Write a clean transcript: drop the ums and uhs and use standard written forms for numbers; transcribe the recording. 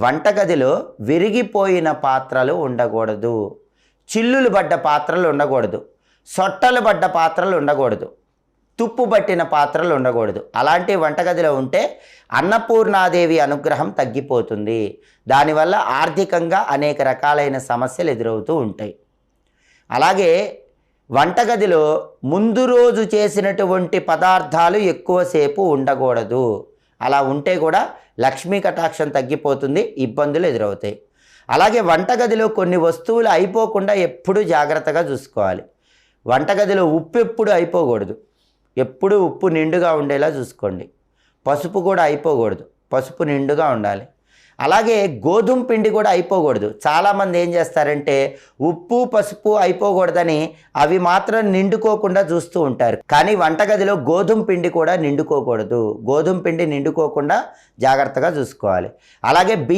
వంటగదిలో విరిగిపోయిన పాత్రలు ఉండకూడదు, చిల్లులు పడ్డ పాత్రలు ఉండకూడదు, సొట్టలు పడ్డ పాత్రలు ఉండకూడదు, తుప్పు పట్టిన పాత్రలు ఉండకూడదు. అలాంటి వంటగదిలో ఉంటే అన్నపూర్ణాదేవి అనుగ్రహం తగ్గిపోతుంది. దానివల్ల ఆర్థికంగా అనేక రకాలైన సమస్యలు ఎదురవుతూ ఉంటాయి. అలాగే వంటగదిలో ముందు రోజు చేసినటువంటి పదార్థాలు ఎక్కువసేపు ఉండకూడదు. అలా ఉంటే కూడా లక్ష్మీ కటాక్షం తగ్గిపోతుంది, ఇబ్బందులు ఎదురవుతాయి. అలాగే వంటగదిలో కొన్ని వస్తువులు అయిపోకుండా ఎప్పుడూ జాగ్రత్తగా చూసుకోవాలి. వంటగదిలో ఉప్పు ఎప్పుడు అయిపోకూడదు, ఎప్పుడు ఉప్పు నిండుగా ఉండేలా చూసుకోండి. పసుపు కూడా అయిపోకూడదు, పసుపు నిండుగా ఉండాలి. అలాగే గోధుమ పిండి కూడా అయిపోకూడదు. చాలామంది ఏం చేస్తారంటే ఉప్పు పసుపు అయిపోకూడదని అవి మాత్రం నిండుకోకుండా చూస్తూ ఉంటారు. కానీ వంటగదిలో గోధుమ పిండి కూడా నిండుకోకూడదు. గోధుమ పిండి నిండుకోకుండా జాగ్రత్తగా చూసుకోవాలి. అలాగే